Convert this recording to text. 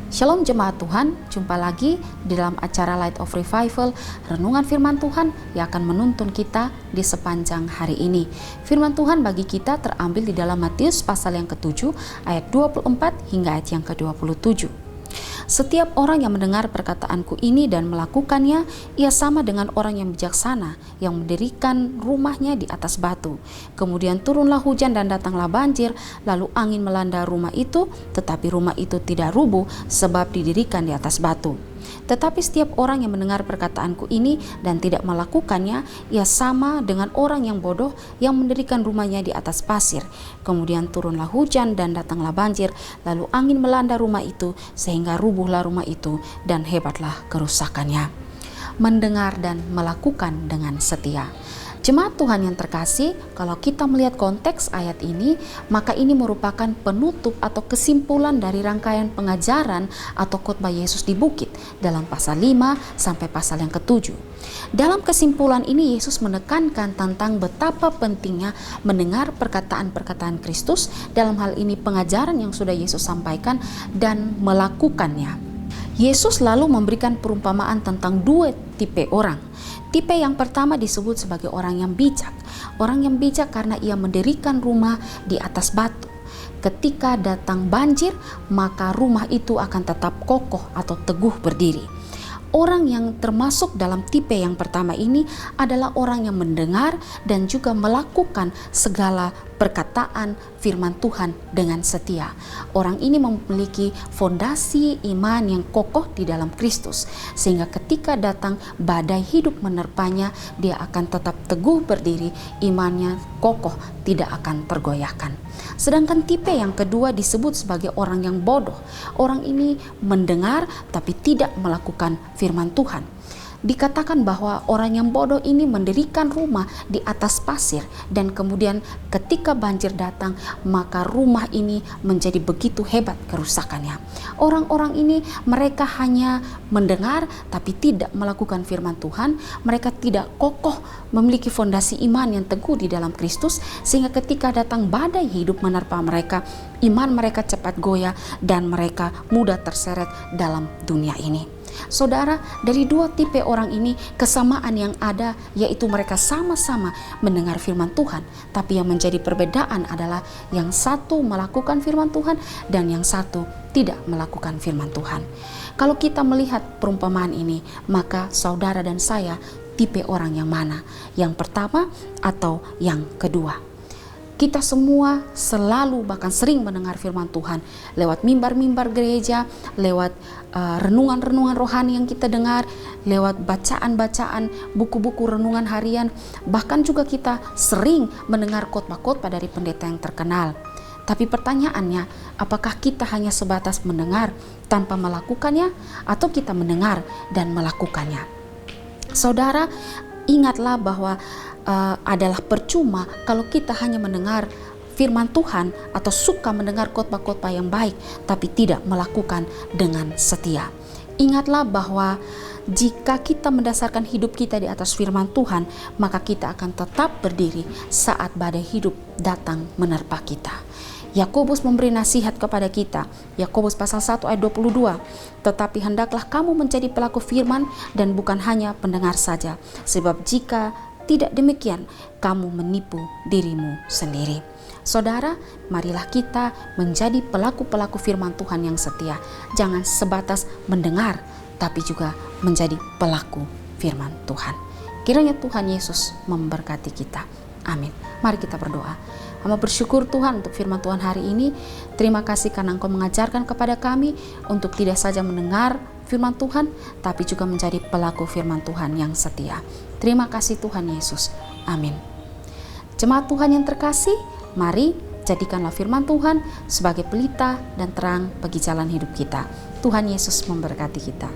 Shalom jemaat Tuhan, jumpa lagi di dalam acara Light of Revival, renungan firman Tuhan yang akan menuntun kita di sepanjang hari ini. Firman Tuhan bagi kita terambil di dalam Matius pasal yang ke-7 ayat 24 hingga ayat yang ke-27. Setiap orang yang mendengar perkataanku ini dan melakukannya, ia sama dengan orang yang bijaksana yang mendirikan rumahnya di atas batu. Kemudian turunlah hujan dan datanglah banjir, lalu angin melanda rumah itu, tetapi rumah itu tidak rubuh sebab didirikan di atas batu. Tetapi setiap orang yang mendengar perkataanku ini dan tidak melakukannya, ia sama dengan orang yang bodoh yang mendirikan rumahnya di atas pasir. Kemudian turunlah hujan dan datanglah banjir, lalu angin melanda rumah itu sehingga rubuhlah rumah itu dan hebatlah kerusakannya. Mendengar dan melakukan dengan setia. Jemaat Tuhan yang terkasih, kalau kita melihat konteks ayat ini, maka ini merupakan penutup atau kesimpulan dari rangkaian pengajaran atau khotbah Yesus di bukit dalam pasal 5 sampai pasal yang ke-7. Dalam kesimpulan ini Yesus menekankan tentang betapa pentingnya mendengar perkataan-perkataan Kristus, dalam hal ini pengajaran yang sudah Yesus sampaikan, dan melakukannya. Yesus lalu memberikan perumpamaan tentang dua tipe orang. Tipe yang pertama disebut sebagai orang yang bijak. Orang yang bijak karena ia mendirikan rumah di atas batu. Ketika datang banjir, maka rumah itu akan tetap kokoh atau teguh berdiri. Orang yang termasuk dalam tipe yang pertama ini adalah orang yang mendengar dan juga melakukan segala perkataan firman Tuhan dengan setia. Orang ini memiliki fondasi iman yang kokoh di dalam Kristus, sehingga ketika datang badai hidup menerpanya, dia akan tetap teguh berdiri, imannya kokoh, tidak akan tergoyahkan. Sedangkan tipe yang kedua disebut sebagai orang yang bodoh. Orang ini mendengar tapi tidak melakukan firman Tuhan. Dikatakan bahwa orang yang bodoh ini mendirikan rumah di atas pasir, dan kemudian ketika banjir datang, maka rumah ini menjadi begitu hebat kerusakannya. Orang-orang ini mereka hanya mendengar tapi tidak melakukan firman Tuhan. Mereka tidak kokoh memiliki fondasi iman yang teguh di dalam Kristus, sehingga ketika datang badai hidup menerpa mereka, iman mereka cepat goyah dan mereka mudah terseret dalam dunia ini. Saudara, dari dua tipe orang ini kesamaan yang ada yaitu mereka sama-sama mendengar firman Tuhan, tapi yang menjadi perbedaan adalah yang satu melakukan firman Tuhan dan yang satu tidak melakukan firman Tuhan. Kalau kita melihat perumpamaan ini, maka saudara dan saya tipe orang yang mana? Yang pertama atau yang kedua? Kita semua selalu bahkan sering mendengar firman Tuhan lewat mimbar-mimbar gereja, lewat renungan-renungan rohani yang kita dengar, lewat bacaan-bacaan buku-buku renungan harian. Bahkan juga kita sering mendengar khotbah-khotbah dari pendeta yang terkenal. Tapi pertanyaannya, apakah kita hanya sebatas mendengar tanpa melakukannya, atau kita mendengar dan melakukannya? Saudara, ingatlah bahwa adalah percuma kalau kita hanya mendengar firman Tuhan atau suka mendengar khotbah-khotbah yang baik tapi tidak melakukan dengan setia. Ingatlah bahwa jika kita mendasarkan hidup kita di atas firman Tuhan, maka kita akan tetap berdiri saat badai hidup datang menerpa kita. Yakobus memberi nasihat kepada kita. Yakobus pasal 1 ayat 22. Tetapi hendaklah kamu menjadi pelaku firman dan bukan hanya pendengar saja. Sebab jika tidak demikian, kamu menipu dirimu sendiri. Saudara, marilah kita menjadi pelaku-pelaku firman Tuhan yang setia. Jangan sebatas mendengar, tapi juga menjadi pelaku firman Tuhan. Kiranya Tuhan Yesus memberkati kita. Amin. Mari kita berdoa. Hamba bersyukur Tuhan untuk firman Tuhan hari ini. Terima kasih karena Engkau mengajarkan kepada kami untuk tidak saja mendengar firman Tuhan, tapi juga menjadi pelaku firman Tuhan yang setia. Terima kasih Tuhan Yesus. Amin. Jemaat Tuhan yang terkasih, mari jadikanlah firman Tuhan sebagai pelita dan terang bagi jalan hidup kita. Tuhan Yesus memberkati kita.